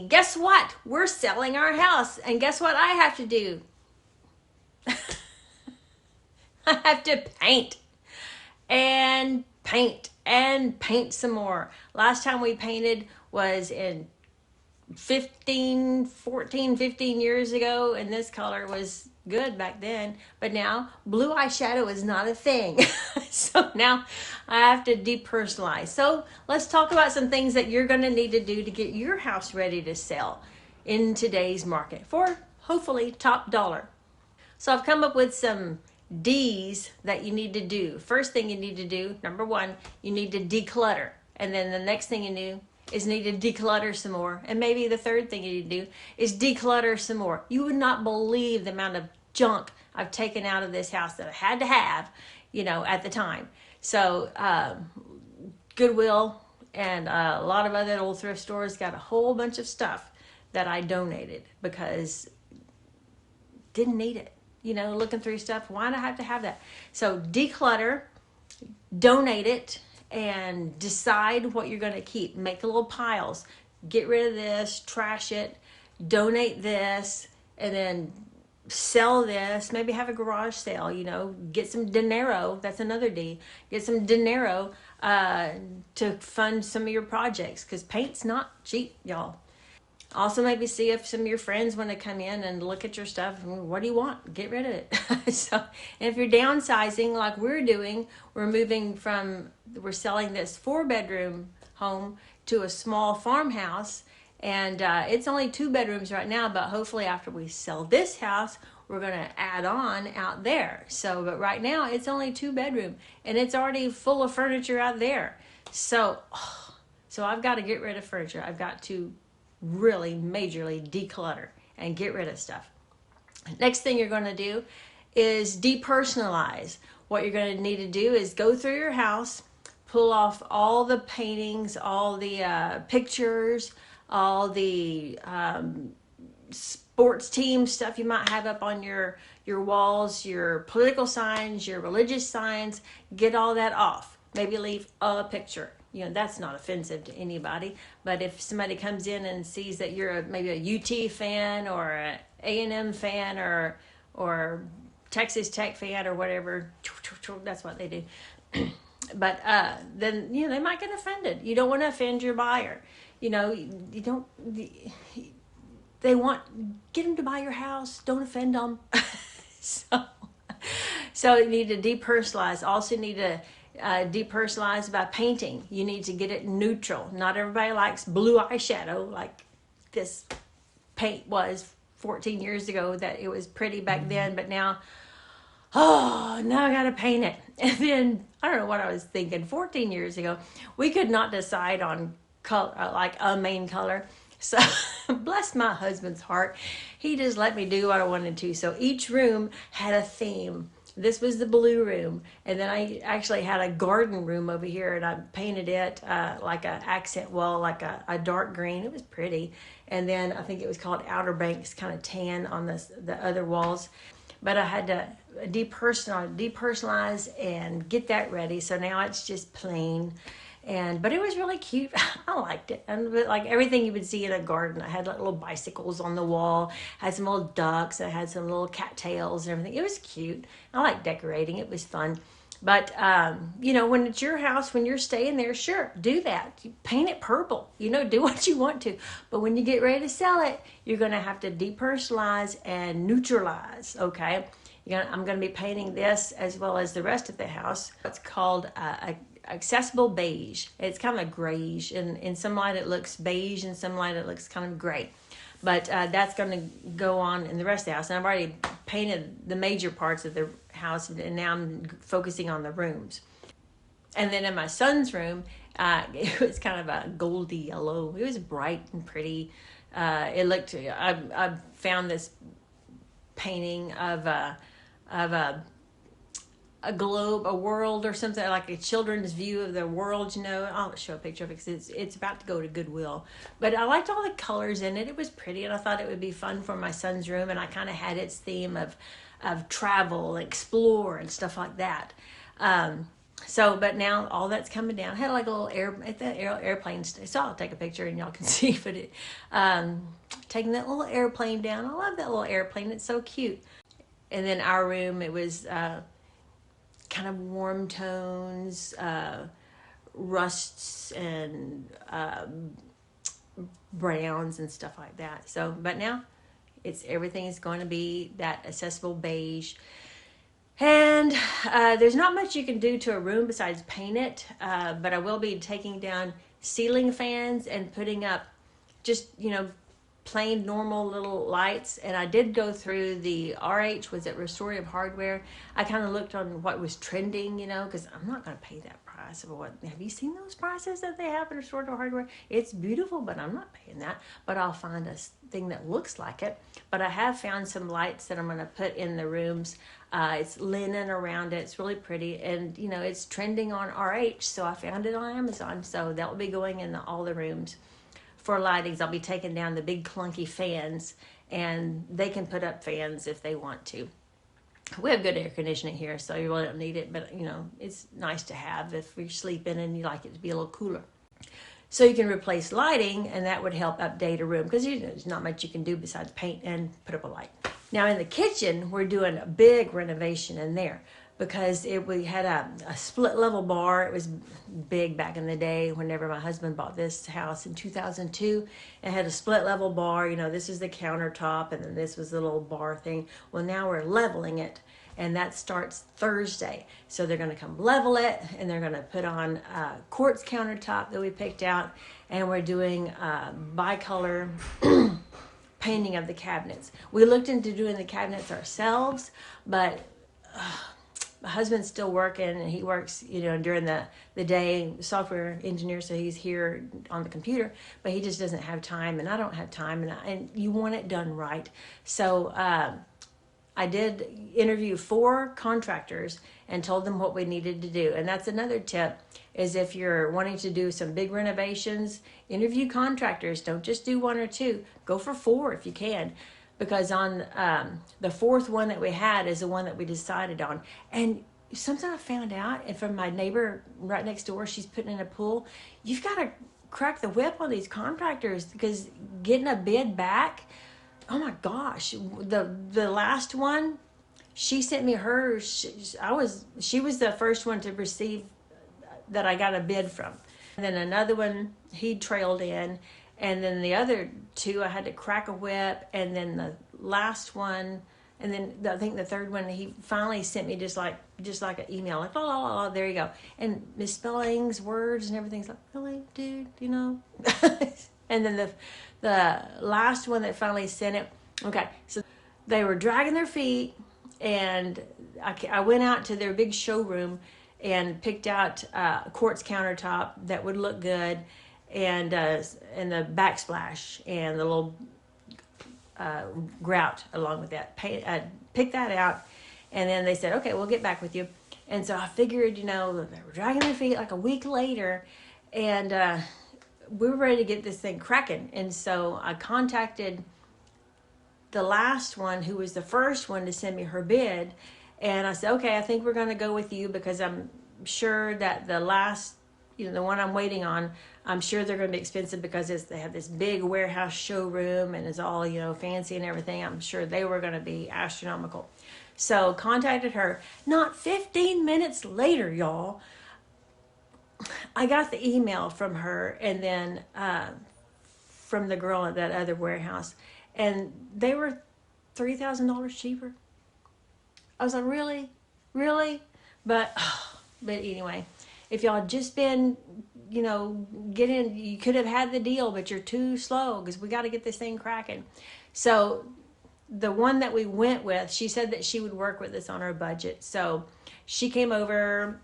guess what? We're selling our house. And guess what I have to do? I have to paint and paint and paint some more. Last time we painted was in 15 years ago, and this color was good back then, but now blue eyeshadow is not a thing. So now I have to depersonalize. So let's talk about some things that you're going to need to do to get your house ready to sell in today's market for hopefully top dollar. So I've come up with some D's that you need to do. First thing you need to do, number one, you need to declutter. And then the next thing you do is need to declutter some more. And maybe the third thing you need to do is declutter some more. You would not believe the amount of junk I've taken out of this house that I had to have, at the time. So Goodwill and a lot of other old thrift stores got a whole bunch of stuff that I donated because didn't need it. Looking through stuff, why do I have to have that? So declutter, donate it, and decide what you're going to keep. Make little piles. Get rid of this, trash it, donate this, and then sell this. Maybe have a garage sale, get some dinero. That's another D. Get some dinero to fund some of your projects, because paint's not cheap, y'all. Also, maybe see if some of your friends want to come in and look at your stuff. What do you want? Get rid of it. So, and if you're downsizing like we're doing, we're selling this 4-bedroom home to a small farmhouse. And it's only 2 bedrooms right now, but hopefully after we sell this house, we're going to add on out there. So, but right now it's only 2 bedroom and it's already full of furniture out there. So I've got to get rid of furniture. I've got to really majorly declutter and get rid of stuff. Next thing you're going to do is depersonalize. What you're going to need to do is go through your house, pull off all the paintings, all the pictures, all the sports team stuff you might have up on your walls, your political signs, your religious signs. Get all that off. Maybe leave a picture. That's not offensive to anybody. But if somebody comes in and sees that you're maybe a UT fan or a A&M fan or Texas Tech fan or whatever, that's what they do. But then they might get offended. You don't want to offend your buyer. You don't. Get them to buy your house. Don't offend them. So you need to depersonalize. Also need to depersonalize by painting. You need to get it neutral. Not everybody likes blue eyeshadow like this paint was 14 years ago, that it was pretty back then, but now I gotta paint it. And then I don't know what I was thinking. 14 years ago we could not decide on color, like a main color. So bless my husband's heart, he just let me do what I wanted to. So each room had a theme. This was the blue room, and then I actually had a garden room over here, and I painted it like an accent wall, like a dark green. It was pretty. And then I think it was called Outer Banks, kind of tan on the other walls. But I had to depersonalize and get that ready. So now it's just plain. But it was really cute. I liked it. And like everything you would see in a garden, I had like little bicycles on the wall, had some little ducks, I had some little cattails and everything. It was cute. I like decorating. It was fun. But, when it's your house, when you're staying there, sure, do that. Paint it purple. Do what you want to. But when you get ready to sell it, you're going to have to depersonalize and neutralize, okay? I'm going to be painting this as well as the rest of the house. It's called accessible beige. It's kind of grayish, and in some light it looks beige, and some light it looks kind of gray. But that's going to go on in the rest of the house. And I've already painted the major parts of the house, and now I'm focusing on the rooms. And then in my son's room, it was kind of a goldy yellow. It was bright and pretty. I found this painting of a globe, a world, or something like a children's view of the world. I'll show a picture of it because it's about to go to Goodwill. But I liked all the colors in it. It was pretty, and I thought it would be fun for my son's room. And I kind of had its theme of travel, explore, and stuff like that. So, but now all that's coming down. I had like a little airplane. So I'll take a picture and y'all can see. But taking that little airplane down. I love that little airplane. It's so cute. And then our room, it was kind of warm tones, rusts and browns and stuff like that. So, but now everything is going to be that accessible beige. And there's not much you can do to a room besides paint it, but I will be taking down ceiling fans and putting up just, plain normal little lights. And I did go through the RH, was it Restorative Hardware? I kind of looked on what was trending, because I'm not going to pay that price. Have you seen those prices that they have in Restorative Hardware? It's beautiful, but I'm not paying that. But I'll find a thing that looks like it. But I have found some lights that I'm going to put in the rooms. It's linen around it. It's really pretty. And, it's trending on RH. So I found it on Amazon. So that will be going in all the rooms. For lightings, I'll be taking down the big clunky fans, and they can put up fans if they want to. We have good air conditioning here, so you really don't need it, but it's nice to have if you're sleeping and you like it to be a little cooler. So you can replace lighting, and that would help update a room, because there's not much you can do besides paint and put up a light. Now in the kitchen, we're doing a big renovation in there, because we had a split level bar. It was big back in the day whenever my husband bought this house in 2002. It had a split level bar. This is the countertop, and then this was the little bar thing. Well, now we're leveling it, and that starts Thursday. So they're going to come level it, and they're going to put on quartz countertop that we picked out, and we're doing bicolor painting of the cabinets. We looked into doing the cabinets ourselves, but my husband's still working, and he works, during the day, software engineer, so he's here on the computer, but he just doesn't have time, and I don't have time, and you want it done right. So I did interview 4 contractors and told them what we needed to do. And that's another tip, is if you're wanting to do some big renovations, interview contractors. Don't just do 1 or 2. Go for 4 if you can. Because on the 4th one that we had is the one that we decided on. And something I found out, and from my neighbor right next door, she's putting in a pool, you've got to crack the whip on these contractors, because getting a bid back, oh my gosh, the last one, she sent me hers. She was the first one to receive that I got a bid from. And then another one, he trailed in. And then the other 2, I had to crack a whip. And then the last one, and then I think the 3rd one, he finally sent me just like an email, like, oh, there you go. And misspellings, words, and everything's like, really, dude, And then the last one that finally sent it, okay, so they were dragging their feet, and I went out to their big showroom and picked out a quartz countertop that would look good, and the backsplash and the little grout along with that. Picked that out, and then they said, okay, we'll get back with you. And so I figured, they were dragging their feet like a week later, and we were ready to get this thing cracking. And so I contacted the last one, who was the first one to send me her bid, and I said, okay, I think we're going to go with you, because I'm sure that the last, the one I'm waiting on, I'm sure they're going to be expensive, because they have this big warehouse showroom, and it's all, fancy and everything. I'm sure they were going to be astronomical. So contacted her. Not 15 minutes later, y'all, I got the email from her, and then from the girl at that other warehouse, and they were $3,000 cheaper. I was like, really? But anyway, if y'all had just been, you could have had the deal, but you're too slow, because we got to get this thing cracking. So the one that we went with, she said that she would work with us on our budget. So she came over,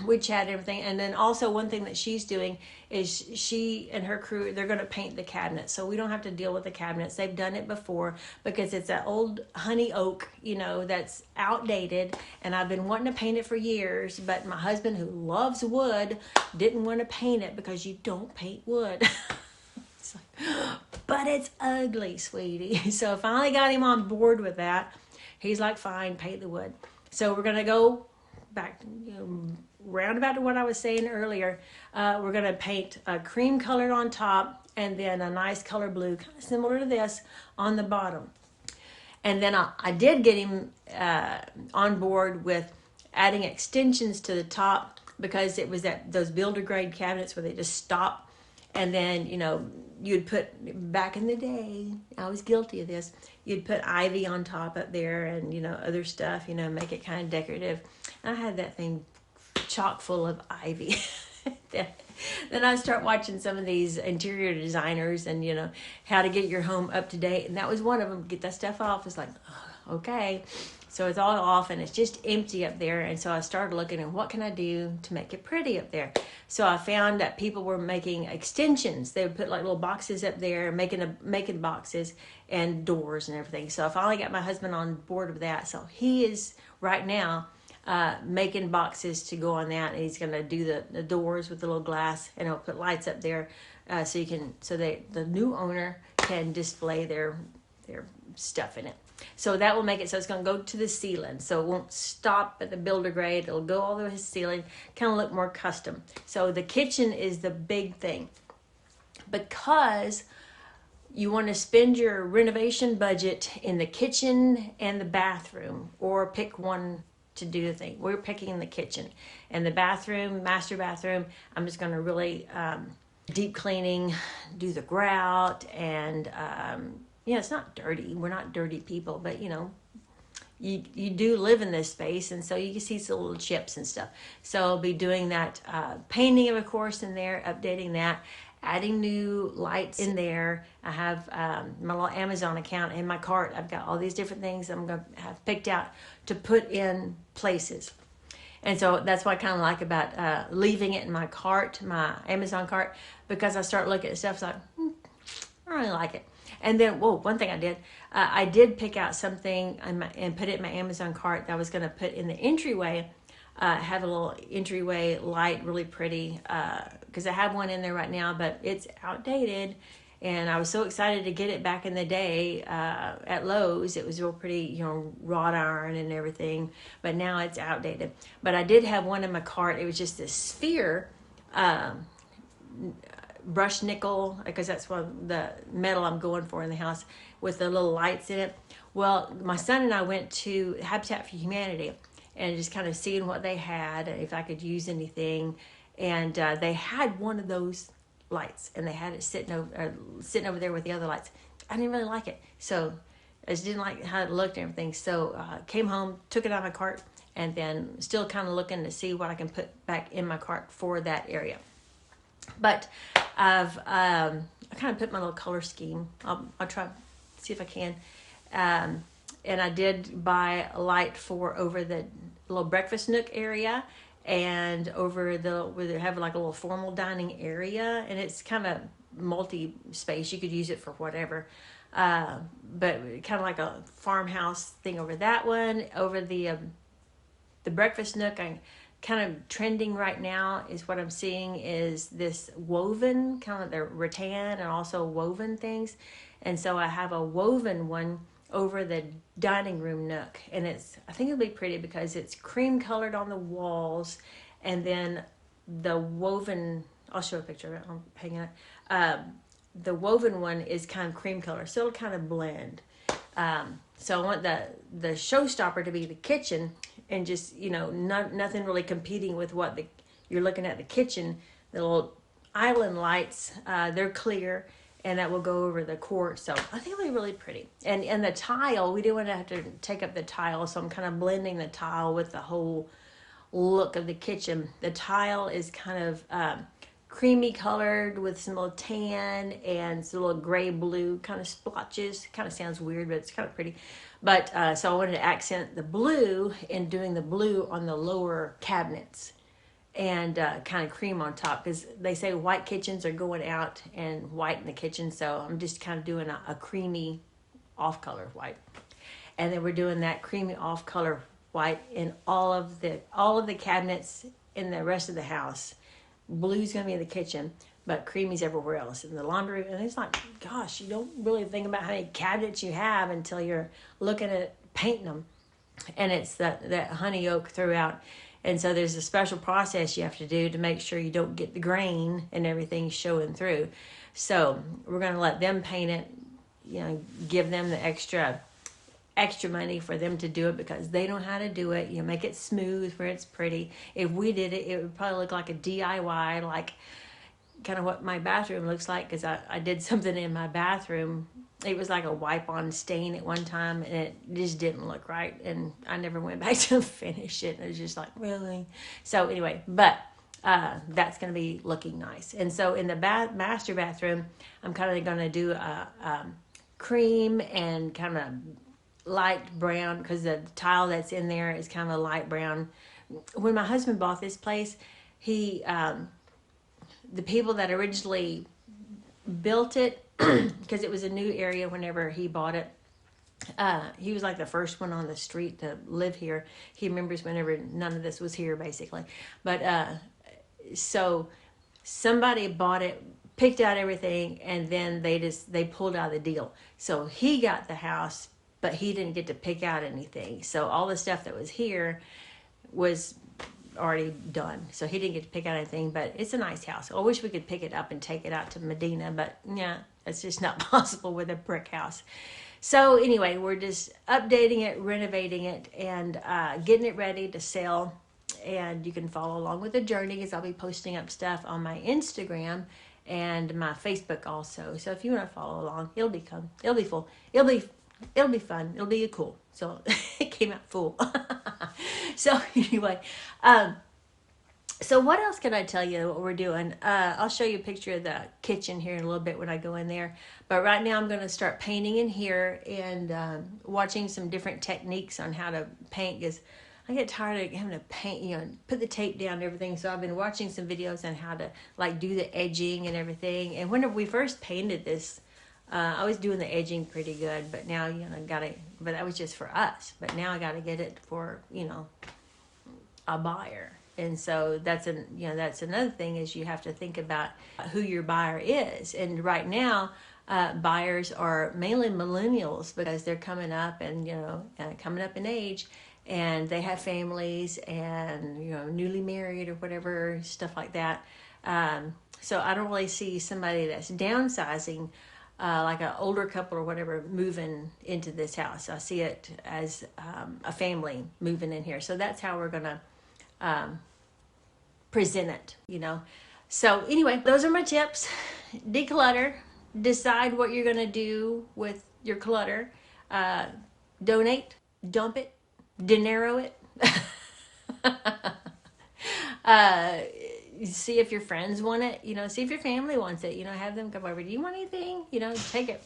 we chatted everything. And then also one thing that she's doing is she and her crew, they're going to paint the cabinets. So we don't have to deal with the cabinets. They've done it before, because it's an old honey oak, that's outdated. And I've been wanting to paint it for years, but my husband, who loves wood, didn't want to paint it, because you don't paint wood. It's like, but it's ugly, sweetie. So I finally got him on board with that. He's like, fine, paint the wood. So we're going to go back, roundabout to what I was saying earlier. We're going to paint a cream color on top and then a nice color blue, kind of similar to this, on the bottom. And then I did get him on board with adding extensions to the top, because it was those builder grade cabinets where they just stop. And then, you'd put, back in the day, I was guilty of this, you'd put ivy on top up there and, other stuff, make it kind of decorative. And I had that thing chock full of ivy. Then I start watching some of these interior designers and, how to get your home up to date. And that was one of them. Get that stuff off. It's like, oh, okay. So it's all off and it's just empty up there. And so I started looking at what can I do to make it pretty up there. So I found that people were making extensions. They would put like little boxes up there, making boxes and doors and everything. So I finally got my husband on board with that. So he is right now making boxes to go on that, and he's going to do the doors with the little glass, and he'll put lights up there so the new owner can display their stuff in it. So that will make it so it's going to go to the ceiling, so it won't stop at the builder grade. It'll go all the way to the ceiling, kind of look more custom. So the kitchen is the big thing, because you want to spend your renovation budget in the kitchen and the bathroom, or pick one to do the thing. We're picking the kitchen and the bathroom, master bathroom. I'm just going to really deep cleaning, do the grout, and it's not dirty. We're not dirty people, but you do live in this space, and so you can see some little chips and stuff. So I'll be doing that painting, of course, in there, updating that, adding new lights in there. I have my little Amazon account in my cart. I've got all these different things I'm going to have picked out to put in places. And so that's what I kind of like about leaving it in my cart, my Amazon cart, because I start looking at stuff, it's like, I don't really like it. And then, one thing I did pick out something and put it in my Amazon cart that I was going to put in the entryway. Have a little entryway light, really pretty, because I have one in there right now, but it's outdated. And I was so excited to get it back in the day at Lowe's. It was real pretty, wrought iron and everything, but now it's outdated. But I did have one in my cart. It was just this sphere, brushed nickel, because that's what the metal I'm going for in the house, with the little lights in it. Well, my son and I went to Habitat for Humanity and just kind of seeing what they had, if I could use anything. And they had one of those lights, and they had it sitting over there with the other lights. I didn't really like it, so I just didn't like how it looked and everything. So came home, took it out of my cart, and then still kind of looking to see what I can put back in my cart for that area. But I kind of put my little color scheme. I'll try to see if I can. And I did buy a light for over the little breakfast nook area, and over where they have like a little formal dining area, and it's kind of multi-space. You could use it for whatever. But kind of like a farmhouse thing over that one. Over the breakfast nook, I'm kind of trending right now is what I'm seeing is this woven, kind of the rattan and also woven things. And so I have a woven one over the dining room nook, and I think it'll be pretty because it's cream colored on the walls, and then the woven, I'll show a picture of it, I'm hanging it. The woven one is kind of cream color, so it'll kind of blend. So I want the showstopper to be the kitchen, and just, nothing really competing with what you're looking at the kitchen. The little island lights, they're clear, and that will go over the court. So I think it'll be really pretty. And the tile, we didn't want to have to take up the tile, so I'm kind of blending the tile with the whole look of the kitchen. The tile is kind of creamy colored with some little tan and some little gray blue kind of splotches. Kind of sounds weird, but it's kind of pretty. But so I wanted to accent the blue in doing the blue on the lower cabinets, and kind of cream on top, because they say white kitchens are going out and white in the kitchen. So I'm just kind of doing a creamy off color white, and then we're doing that creamy off color white in all of the cabinets in the rest of the house. Blue's gonna be in the kitchen, but creamy's everywhere else in the laundry. And it's like, gosh, you don't really think about how many cabinets you have until you're looking at painting them. And it's that honey oak throughout. And so there's a special process you have to do to make sure you don't get the grain and everything showing through. So we're going to let them paint it, give them the extra money for them to do it because they know how to do it. Make it smooth where it's pretty. If we did it, it would probably look like a DIY, like kind of what my bathroom looks like, because I did something in my bathroom. It was like a wipe-on stain at one time, and it just didn't look right, and I never went back to finish it. It was just like, really? So anyway, but that's going to be looking nice. And so in the master bathroom, I'm kind of going to do a cream and kind of light brown, because the tile that's in there is kind of a light brown. When my husband bought this place, he the people that originally built it, because it was a new area whenever he bought it, he was like the first one on the street to live here. He remembers whenever none of this was here, basically. But so somebody bought it, picked out everything, and then they pulled out the deal. So he got the house, but he didn't get to pick out anything. So all the stuff that was here was already done. So he didn't get to pick out anything, but it's a nice house. I wish we could pick it up and take it out to Medina, but yeah, it's just not possible with a brick house. So anyway, we're just updating it, renovating it, and getting it ready to sell. And you can follow along with the journey, because I'll be posting up stuff on my Instagram and my Facebook also. So if you want to follow along, it'll be fun. It'll be cool. So it came out full. So anyway, so what else can I tell you what we're doing? I'll show you a picture of the kitchen here in a little bit when I go in there. But right now I'm going to start painting in here and watching some different techniques on how to paint, because I get tired of having to paint, put the tape down and everything. So I've been watching some videos on how to do the edging and everything. And whenever we first painted this, I was doing the edging pretty good, but now, but that was just for us. But now I got to get it for, a buyer. And so that's another thing, is you have to think about who your buyer is. And right now, buyers are mainly millennials, because they're coming up and, coming up in age, and they have families and, newly married or whatever, stuff like that. So I don't really see somebody that's downsizing, like an older couple or whatever, moving into this house. I see it as a family moving in here. So that's how we're going to present it, So anyway, those are my tips. Declutter. Decide what you're going to do with your clutter. Donate. Dump it. Dinero it. See if your friends want it, see if your family wants it, have them come over. Do you want anything? Take it.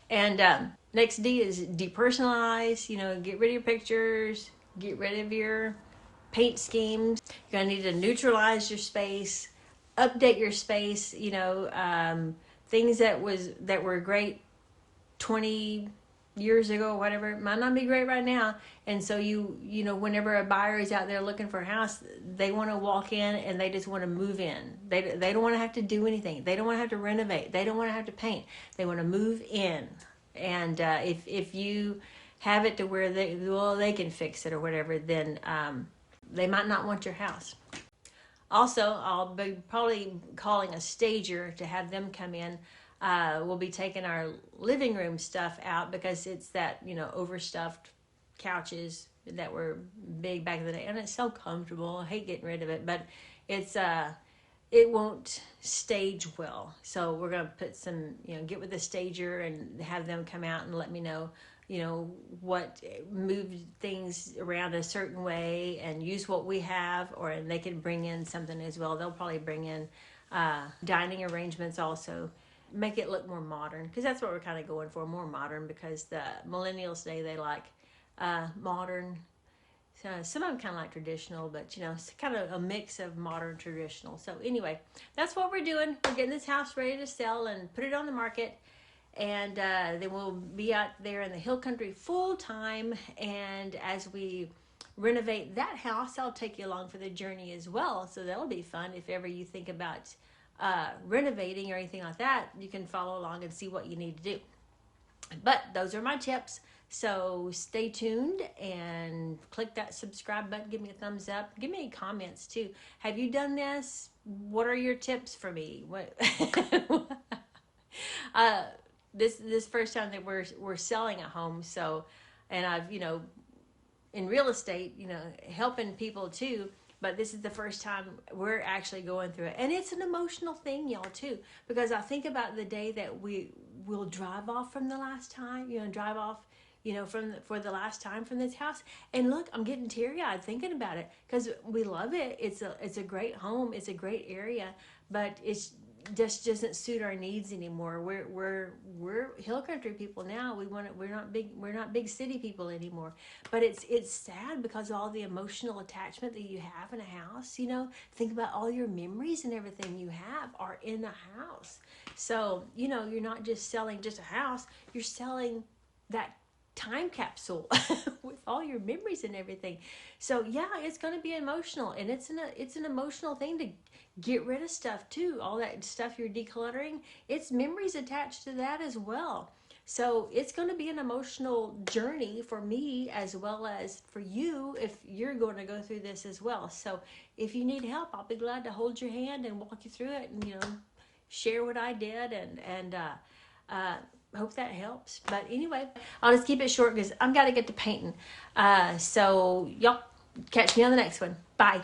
And next D is depersonalize, get rid of your pictures, get rid of your paint schemes. You're going to need to neutralize your space, update your space, things that were great 20 years ago or whatever might not be great right now. And so whenever a buyer is out there looking for a house, they want to walk in and they just want to move in. They don't want to have to do anything. They don't want to have to renovate. They don't want to have to paint. They want to move in. And if you have it to where they can fix it or whatever, then they might not want your house. Also, I'll be probably calling a stager to have them come in. We'll be taking our living room stuff out, because it's that, overstuffed couches that were big back in the day, and it's so comfortable. I hate getting rid of it, but it won't stage well. So we're going to put some, get with the stager and have them come out and let me know, what move things around a certain way and use what we have, and they can bring in something as well. They'll probably bring in dining arrangements also. Make it look more modern, because that's what we're kind of going for, more modern, because the millennials today, they like modern. So some of them kind of like traditional, but it's kind of a mix of modern traditional. So anyway, that's what we're doing. We're getting this house ready to sell and put it on the market, and then we'll be out there in the hill country full time. And as we renovate that house, I'll take you along for the journey as well. So that'll be fun. If ever you think about renovating or anything like that, you can follow along and see what you need to do. But those are my tips. So stay tuned and click that subscribe button. Give me a thumbs up. Give me any comments too. Have you done this? What are your tips for me? What? uh, this first time that we're selling a home. So, and I've in real estate, helping people too. But this is the first time we're actually going through it. And it's an emotional thing, y'all, too. Because I think about the day that we will drive off from the last time, drive off, for the last time from this house. And look, I'm getting teary-eyed thinking about it because we love it. It's a great home. It's a great area. But it's just doesn't suit our needs anymore. We're hill country people now. We're not big city people anymore. But it's sad because of all the emotional attachment that you have in a house. Think about all your memories and everything you have are in the house. So you're not just selling just a house. You're selling that time capsule with all your memories and everything. So yeah, it's going to be emotional, and it's an emotional thing to get rid of stuff too. All that stuff you're decluttering, it's memories attached to that as well. So it's going to be an emotional journey for me as well as for you if you're going to go through this as well. So if you need help, I'll be glad to hold your hand and walk you through it, and share what I did, and hope that helps. But anyway, I'll just keep it short because I've got to get to painting. So y'all catch me on the next one. Bye.